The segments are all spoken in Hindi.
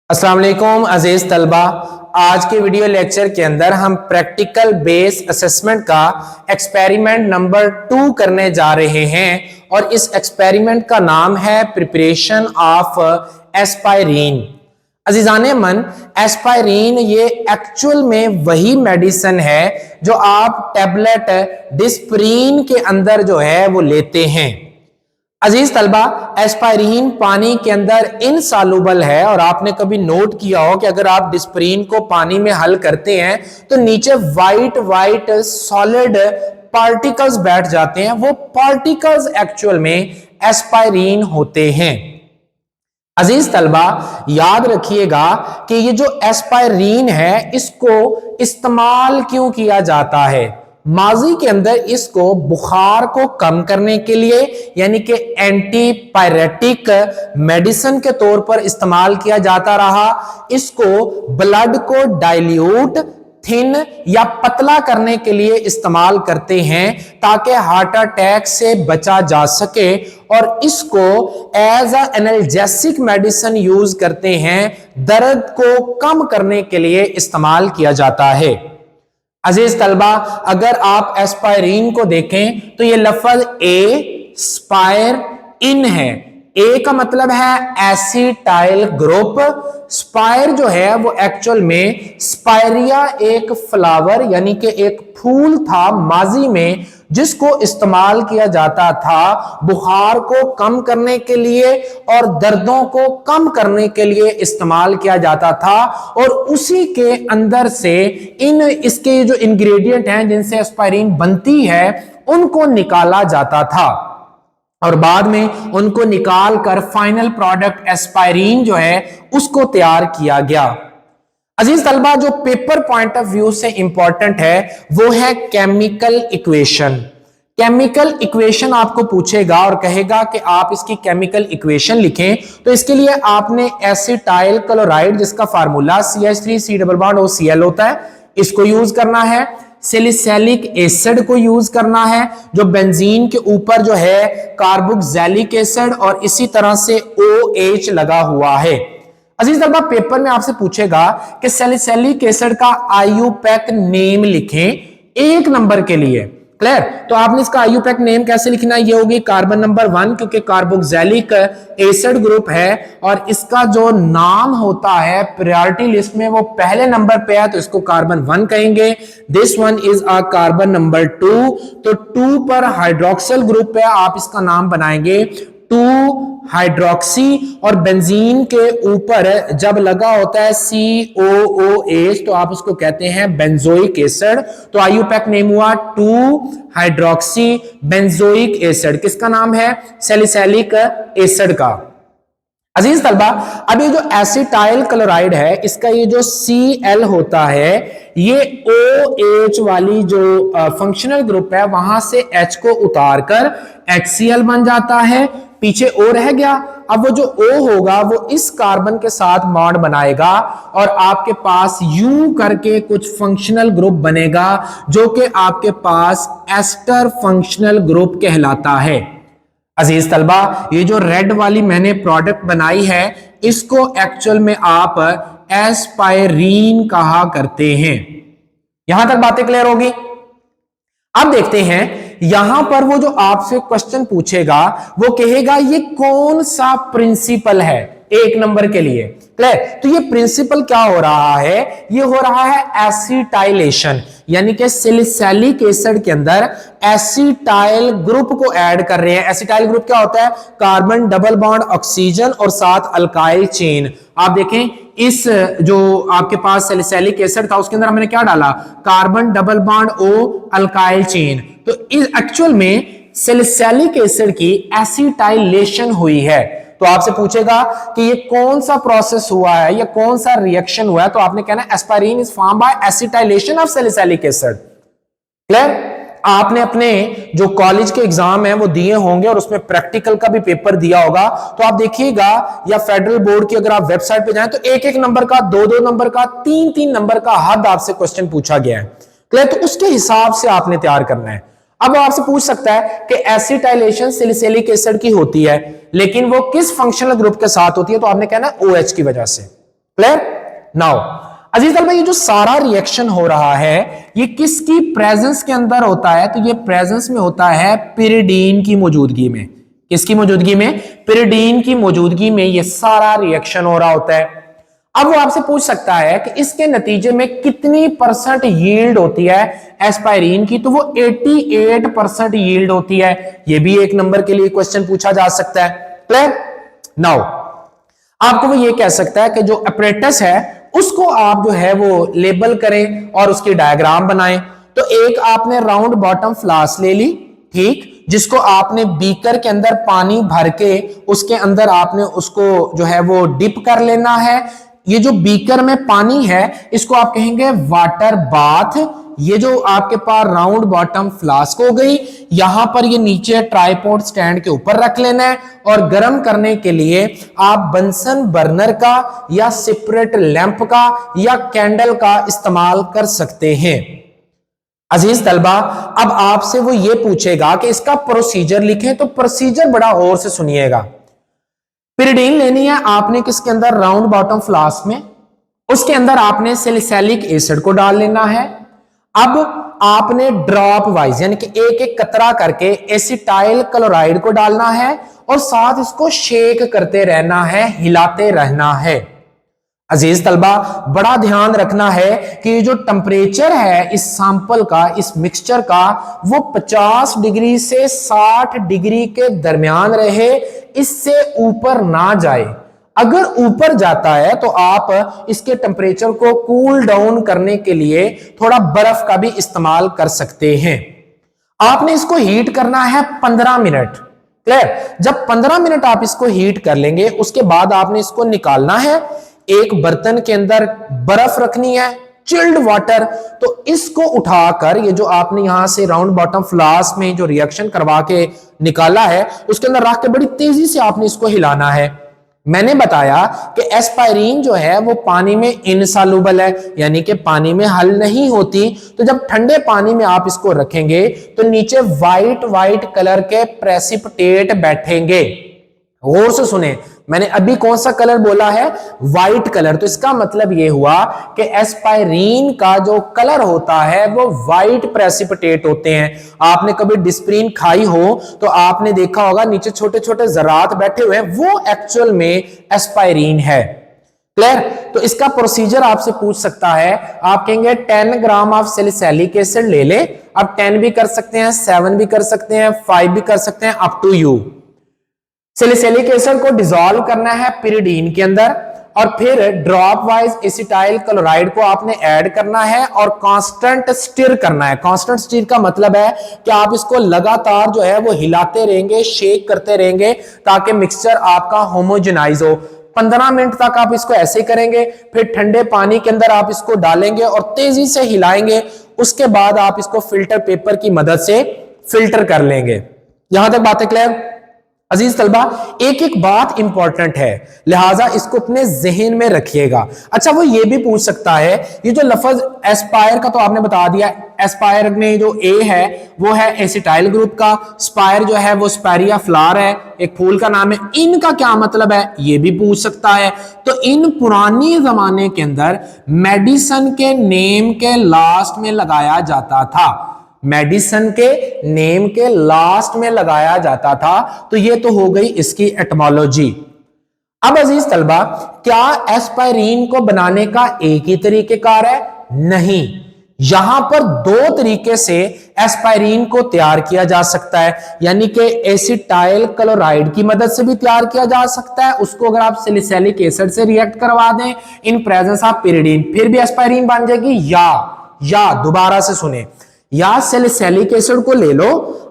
अस्सलाम वालेकुम अजीज तलबा। आज के वीडियो लेक्चर के अंदर हम प्रैक्टिकल बेस असेसमेंट का एक्सपेरिमेंट नंबर 2 करने जा रहे हैं और इस एक्सपेरिमेंट का नाम है प्रिपरेशन ऑफ एस्पायरिन। अजीजाने मन, एस्पायरिन ये एक्चुअल में वही मेडिसिन है जो आप टैबलेट डिस्प्रीन के अंदर जो है वो लेते हैं। अजीज तलबा, एस्पायरिन पानी के अंदर इनसॉल्युबल है और आपने कभी नोट किया हो कि अगर आप डिस्प्रीन को पानी में हल करते हैं तो नीचे वाइट वाइट सॉलिड पार्टिकल्स बैठ जाते हैं। वो पार्टिकल्स एक्चुअल में एस्पायरिन होते हैं। अजीज तलबा, याद रखिएगा कि ये जो एस्पायरिन है इसको इस्तेमाल क्यों किया जाता है। माजी के अंदर इसको बुखार को कम करने के लिए यानी कि एंटीपायरेटिक मेडिसिन के तौर पर इस्तेमाल किया जाता रहा। इसको ब्लड को डाइल्यूट, थिन या पतला करने के लिए इस्तेमाल करते हैं ताकि हार्ट अटैक से बचा जा सके, और इसको as a analgesic medicine use करते हैं, दर्द को कम करने के लिए इस्तेमाल किया जाता है। अजीज तलबा, अगर आप एस्पायरिन को देखें तो ये लफ्ज ए स्पायर इन है। ए का मतलब है एसिटाइल ग्रुप। स्पायर जो है वो एक्चुअल में स्पायरिया एक फ्लावर यानी कि एक फूल था माजी में, जिसको इस्तेमाल किया जाता था बुखार को कम करने के लिए और दर्दों को कम करने के लिए इस्तेमाल किया जाता था। और उसी के अंदर से इसके जो इंग्रेडिएंट हैं जिनसे एस्पायरिन बनती है उनको निकाला जाता था और बाद में उनको निकाल कर फाइनल प्रोडक्ट एस्पायरिन जो है उसको तैयार किया गया। अजीज तलबा, जो पेपर पॉइंट ऑफ व्यू से इंपॉर्टेंट है वो है केमिकल इक्वेशन। केमिकल इक्वेशन आपको पूछेगा और कहेगा कि आप इसकी केमिकल इक्वेशन लिखें, तो इसके लिए आपने एसिटाइल क्लोराइड जिसका फार्मूला CH3C+OCl होता है इसको यूज करना है। सैलिसिलिक एसिड को यूज करना है जो बेंजीन के ऊपर जो है कार्बोक्सिलिक एसिड और इसी तरह से OH लगा हुआ है। अजीज तलबा, पेपर में आपसे पूछेगा कि सैलिसिलिक एसिड का IUPAC नेम लिखें 1 नंबर के लिए। क्लियर? तो आपने इसका IUPAC नेम कैसे लिखना है, ये होगी कार्बन नंबर 1 क्योंकि कार्बोक्सिलिक एसिड ग्रुप है और इसका जो नाम होता है प्रायोरिटी लिस्ट में वो पहले नंबर पे है तो इसको कार्बन 1 कहेंगे। This one is a carbon number 2, तो 2 पर हाइड्रोक्सिल ग्रुप है, आप इसका नाम बनाएंगे 2 हाइड्रोक्सी, और बेंजीन के ऊपर जब लगा होता है COOH तो आप उसको कहते हैं बेंजोइक एसिड। तो IUPAC नेम हुआ 2 हाइड्रोक्सी बेंजोइक एसिड। किसका नाम है? सैलिसिलिक एसिड का। अजीज तलबा, अब ये जो एसिटाइल क्लोराइड है इसका ये जो Cl होता है ये OH वाली जो फंक्शनल ग्रुप है वहां से H को उतार कर HCl बन जाता है, पीछे O रह गया। अब वो जो O होगा वो इस कार्बन के साथ बॉन्ड बनाएगा और आपके पास U करके कुछ फंक्शनल ग्रुप बनेगा जो कि आपके पास एस्टर फंक्शनल ग्रुप कहलाता है। अजीज तलबा, ये जो रेड वाली मैंने प्रोडक्ट बनाई है इसको एक्चुअल में आप एस्पायरिन कहा करते हैं। यहां तक बातें क्लियर होगी? अब देखते हैं यहां पर वो जो आपसे क्वेश्चन पूछेगा वो कहेगा ये कौन सा प्रिंसिपल है 1 नंबर के लिए। क्लियर? तो ये प्रिंसिपल क्या हो रहा है? ये हो रहा है एसिटाइलेशन, यानी कि सैलिसिलिक एसिड के अंदर एसिटाइल ग्रुप को ऐड कर रहे हैं। एसिटाइल ग्रुप क्या होता है? कार्बन डबल बॉन्ड ऑक्सीजन और साथ अल्काइल चेन। आप देखें इस जो आपके पास सैलिसिलिक एसिड था उसके अंदर हमने क्या डाला? Carbon double bond O alkyl chain. तो इस एक्चुअल में सैलिसिलिक एसिड की एसिटाइलेशन हुई है। तो आपसे पूछेगा कि ये कौन सा प्रोसेस हुआ है या कौन सा रिएक्शन हुआ है, तो आपने कहना एस्पायरिन is form by acetylation of salicylic acid. Clear? आपने अपने जो कॉलेज के एग्जाम है वो दिए होंगे और उसमें प्रैक्टिकल का भी पेपर दिया होगा, तो आप देखिएगा या फेडरल बोर्ड की अगर आप वेबसाइट पे जाएं तो 1-1 नंबर का, 2-2 नंबर का, 3-3 नंबर का हद आपसे क्वेश्चन पूछा गया है। क्लियर? तो उसके हिसाब से आपने तैयार करना है। अब वो आपसे पूछ सकता है कि एसिटाइलेशन सैलिसिलिक एसिड की होती है लेकिन वो किस फंक्शनल ग्रुप के साथ होती है, तो आपने कहना OH की वजह से। क्लियर? नाउ अजीज तलबा, ये जो सारा रिएक्शन हो रहा है ये किसकी प्रेजेंस के अंदर होता है? तो ये प्रेजेंस में होता है पिरिडीन की मौजूदगी में। किसकी मौजूदगी में? पिरिडीन की मौजूदगी में ये सारा रिएक्शन हो रहा होता है। अब वो आपसे पूछ सकता है कि इसके नतीजे में कितनी परसेंट यील्ड होती है एस्पाइरिन की? तो वो 88% यील्ड होती है। ये भी एक नंबर के लिए क्वेश्चन पूछा जा सकता है। क्लियर? नाउ आपको वो ये कह सकता है कि जो अपरेटस है उसको आप जो है वो लेबल करें और उसकी डायग्राम बनाएं। तो एक आपने राउंड बॉटम फ्लास्क ले ली, ठीक, जिसको आपने बीकर के अंदर पानी भर के उसके अंदर आपने उसको जो है वो डिप कर लेना है। ये जो बीकर में पानी है इसको आप कहेंगे वाटर बाथ। ये जो आपके पास राउंड बॉटम फ्लास्क हो गई, यहां पर ये नीचे ट्राइपॉड स्टैंड के ऊपर रख लेना है और गर्म करने के लिए आप बंसन बर्नर का या सेपरेट लैंप का या कैंडल का इस्तेमाल कर सकते हैं। अजीज तलबा, अब आपसे वो ये पूछेगा कि इसका प्रोसीजर लिखें, तो प्रोसीजर बड़ा गौर से सुनिएगा। पिरिडीन लेनी है आपने किसके अंदर? राउंड बॉटम फ्लास्क में। उसके अंदर आपने सैलिसिलिक एसिड को डाल लेना है। अब आपने ड्रॉप वाइज यानी कि एक एक कतरा करके एसिटाइल क्लोराइड को डालना है और साथ इसको शेक करते रहना है, हिलाते रहना है। अजीज तलबा, बड़ा ध्यान रखना है कि जो टेम्परेचर है इस सैंपल का, इस मिक्सचर का, वो 50 डिग्री से 60 डिग्री के दरमियान रहे, इससे ऊपर ना जाए। अगर ऊपर जाता है तो आप इसके टेम्परेचर को कूल डाउन करने के लिए थोड़ा बर्फ का भी इस्तेमाल कर सकते हैं। आपने इसको हीट करना है 15 मिनट। क्लियर? जब 15 मिनट आप इसको हीट कर लेंगे उसके बाद आपने इसको निकालना है। एक बर्तन के अंदर बर्फ रखनी है, चिल्ड वाटर। तो इसको उठाकर ये जो आपने यहां से राउंड बॉटम फ्लास्क में जो रिएक्शन करवा के निकाला है उसके अंदर रख के बड़ी तेजी से आपने इसको हिलाना है। मैंने बताया कि एस्पाइरिन जो है वो पानी में इनसॉल्युबल है, यानी कि पानी में हल नहीं होती। तो जब ठंडे पानी में आप इसको रखेंगे तो नीचे व्हाइट व्हाइट कलर के प्रेसिपिटेट बैठेंगे। गौर से सुने, मैंने अभी कौन सा कलर बोला है? White colour. तो इसका मतलब यह हुआ कि एस्पाइरिन का जो कलर होता है वो व्हाइट प्रेसिपिटेट होते हैं। आपने कभी डिस्प्रिन खाई हो तो आपने देखा होगा नीचे छोटे छोटे जरात बैठे हुए हैं, वो एक्चुअल में एस्पाइरिन है। क्लियर? तो इसका प्रोसीजर आपसे पूछ सकता है, आप कहेंगे 10 ग्राम ऑफ सैलिसिलिक एसिड ले ले। अब 10 भी कर सकते हैं, 7 भी कर सकते हैं, 5 भी कर सकते हैं, up to you. Salicylic acid को डिसॉल्व करना है पिरिडीन के अंदर और फिर ड्रॉप वाइज एसिटाइल क्लोराइड को आपने ऐड करना है और कांस्टेंट स्टिर करना है। कांस्टेंट स्टिर का मतलब है कि आप इसको लगातार जो है वो हिलाते रहेंगे, शेक करते रहेंगे ताकि मिक्सचर आपका होमोजेनाइज हो। 15 मिनट तक आप इसको ऐसे करेंगे, फिर ठंडे पानी के अंदर आप इसको डालेंगे और तेजी से हिलाएंगे। उसके बाद आप इसको फिल्टर पेपर की मदद से फिल्टर कर लेंगे। यहां तक बातें क्लियर? अजीज तलबा, एक एक बात इंपॉर्टेंट है, लिहाजा इसको अपने जहन में रखिएगा। अच्छा, वो ये भी पूछ सकता है, ये जो लफ्ज एस्पायर का तो आपने बता दिया, एस्पायर में जो ए है वो है एसिटाइल ग्रुप का, स्पायर जो है वो स्पायरिया फ्लावर है, एक फूल का नाम है। इनका क्या मतलब है ये भी पूछ सकता है। तो इन पुरानी जमाने के अंदर मेडिसिन के नेम के लास्ट में लगाया जाता था, मेडिसिन के नेम के लास्ट में लगाया जाता था। तो ये तो हो गई इसकी एटमोलॉजी। अब अजीज तलबा, क्या एस्पाइरिन को बनाने का एक ही तरीकेकार है? नहीं, यहां पर दो तरीके से एस्पाइरिन को तैयार किया जा सकता है, यानी कि एसिटाइल क्लोराइड की मदद से भी तैयार किया जा सकता है। उसको अगर आप सैलिसिलिक एसिड से रिएक्ट करवा दें इन प्रेजेंस ऑफ पिरिडीन, फिर भी एस्पाइरिन बन जाएगी। या दोबारा से सुने, या सैलिसिलिक एसिड को ले लो,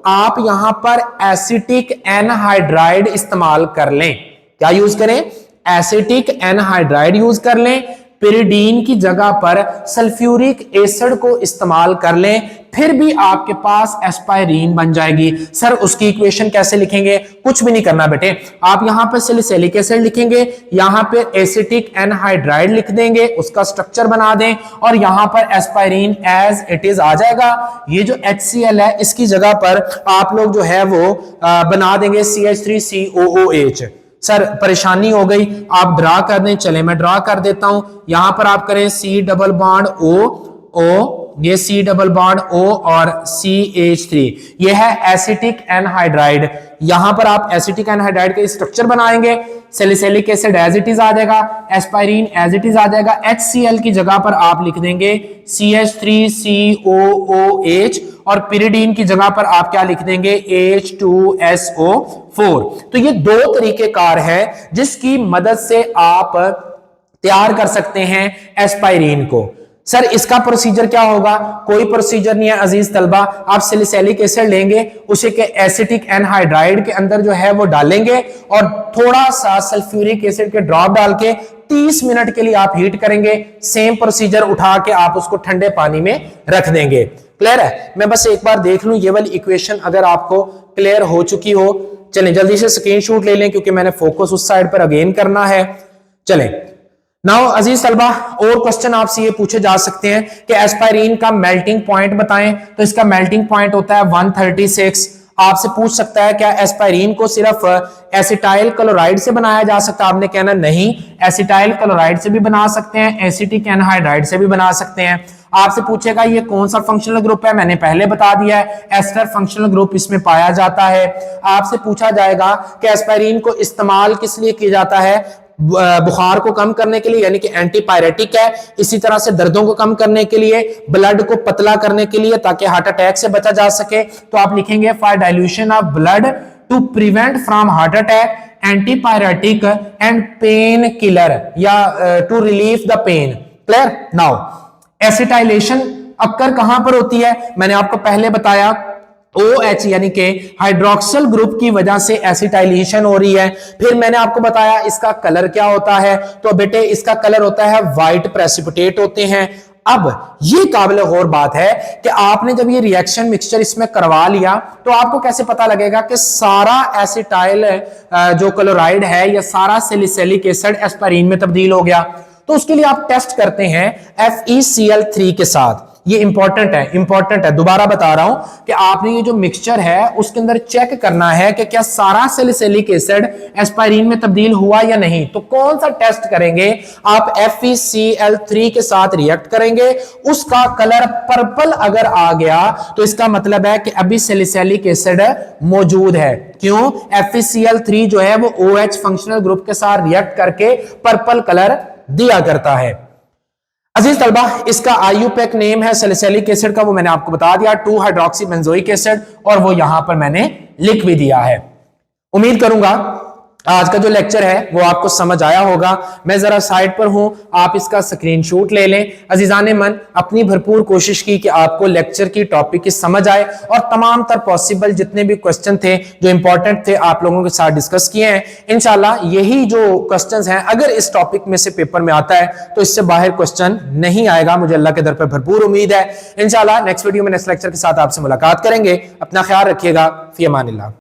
आप यहां पर एसिटिक एनहाइड्राइड इस्तेमाल कर लें। क्या यूज करें? एसिटिक एनहाइड्राइड यूज कर लें। पिरिडीन की जगह पर सल्फ्यूरिक एसिड को इस्तेमाल कर लें, फिर भी आपके पास एस्पाइरिन बन जाएगी। सर उसकी इक्वेशन कैसे लिखेंगे? कुछ भी नहीं करना बेटे, आप यहां पर सैलिसिलिक एसिड लिखेंगे, यहां पे एसिटिक एनहाइड्राइड लिख देंगे, उसका स्ट्रक्चर बना दें और यहां पर एस्पाइरिन एज इट इज आ जाएगा। ये जो HCl है इसकी जगह पर आप लोग जो है वो बना देंगे CH3COOH। सर परेशानी हो गई, आप ड्रा कर दें, चले मैं ड्रा कर देता हूं। यहां पर आप करें C डबल बॉन्ड O, ये C डबल बॉन्ड O और CH3, ये है एसिटिक एनहाइड्राइड। यहां पर आप एसिटिक एनहाइड्राइड का स्ट्रक्चर बनाएंगे, salicylic acid as it is आ जाएगा, एस्पाइरिन एज इट इज आ जाएगा, HCl की जगह पर आप लिख देंगे CH3COOH और पिरिडीन की जगह पर आप क्या लिख देंगे H2SO4। तो ये दो तरीकेकार है जिसकी मदद से आप तैयार कर सकते हैं एस्पाइरिन को। सर इसका प्रोसीजर क्या होगा? कोई प्रोसीजर नहीं है अजीज तलबा, आप सैलिसिलिक एसिड लेंगे, उसे के एसिटिक एनहाइड्राइड के अंदर जो है वो डालेंगे और थोड़ा सा सल्फ्यूरिक एसिड के ड्रॉप डाल के 30 मिनट के लिए आप हीट करेंगे। सेम प्रोसीजर उठा के आप उसको ठंडे पानी में रख देंगे। क्लियर है? मैं बस एक बार देख लूं ये वाली इक्वेशन अगर आपको क्लियर हो चुकी हो। चलें जल्दी से स्क्रीनशॉट ले लें क्योंकि मैंने फोकस उस साइड पर अगेन करना है। चलें नाउ अजीज तलबा, और क्वेश्चन आपसे ये पूछे जा सकते हैं कि एस्पाइरिन का मेल्टिंग पॉइंट बताएं। तो इसका मेल्टिंग पॉइंट होता है 136। आपसे पूछ सकता है क्या एस्पाइरिन को सिर्फ एसिटाइल क्लोराइड से बनाया जा सकता है? आपने कहना नहीं, एसिटाइल क्लोराइड से भी बना सकते हैं, एसिटिक एनहाइड्राइड से भी बना सकते हैं। आपसे पूछेगा ये कौन सा फंक्शनल ग्रुप है, मैंने पहले बता दिया है, एस्टर फंक्शनल ग्रुप इसमें पाया जाता है। आपसे पूछा जाएगा कि एस्पाइरिन को इस्तेमाल किस लिए किया जाता है? बुखार को कम करने के लिए, यानी कि एंटीपायरेटिक है। इसी तरह से दर्दों को कम करने के लिए, ब्लड को पतला करने के लिए ताकि हार्ट अटैक से बचा जा सके। तो आप लिखेंगे for dilution of blood to prevent from heart attack, antipyretic and pain killer या to relieve the pain. Clear? Now acetylation occur कहां पर होती है? मैंने आपको पहले बताया OH यानी कि हाइड्रोक्सिल ग्रुप की वजह से एसिटाइलेशन हो रही है। फिर मैंने आपको बताया इसका कलर क्या होता है, तो बेटे इसका कलर होता है वाइट प्रेसिपिटेट होते हैं। अब ये काबिल गौर बात है कि आपने जब ये रिएक्शन मिक्सचर इसमें करवा लिया तो आपको कैसे पता लगेगा कि सारा एसिटाइल जो क्लोराइड है या सारा सैलिसिलिक एसिड एस्पाइरिन में तब्दील हो गया? तो उसके लिए आप टेस्ट करते हैं FeCl3 के साथ। ये इंपॉर्टेंट है, दोबारा बता रहा हूं कि आपने ये जो मिक्सचर है उसके अंदर चेक करना है कि क्या सारा सैलिसिलिक एसिड एस्पाइरिन में तब्दील हुआ या नहीं। तो कौन सा टेस्ट करेंगे? आप FeCl3 के साथ रिएक्ट करेंगे, उसका कलर पर्पल अगर आ गया तो इसका मतलब है कि अभी सैलिसिलिक एसिड मौजूद है। क्यों? FeCl3 जो है वो OH फंक्शनल ग्रुप के साथ रिएक्ट करके पर्पल कलर दिया करता है। अजीज तलबा, इसका आईयूपैक नेम है सैलिसिलिक एसिड का, वो मैंने आपको बता दिया, 2 हाइड्रोक्सी बेंजोइक एसिड, और वो यहां पर मैंने लिख भी दिया है। उम्मीद करूंगा आज का जो लेक्चर है वो आपको समझ आया होगा। मैं जरा साइड पर हूं, आप इसका स्क्रीनशॉट ले लें। अजीजान मन, अपनी भरपूर कोशिश की कि आपको लेक्चर की टॉपिक की समझ आए और तमाम तर पॉसिबल जितने भी क्वेश्चन थे जो इंपॉर्टेंट थे आप लोगों के साथ डिस्कस किए हैं। इंशाल्लाह यही जो क्वेश्चंस हैं अगर इस टॉपिक में से पेपर में आता है तो इससे बाहर क्वेश्चन नहीं आएगा, मुझे अल्लाह के दर पर भरपूर उम्मीद है। इंशाल्लाह नेक्स्ट वीडियो में नेक्स्ट लेक्चर के साथ आपसे मुलाकात करेंगे। अपना ख्याल रखिएगा। फी अमानिल्लाह।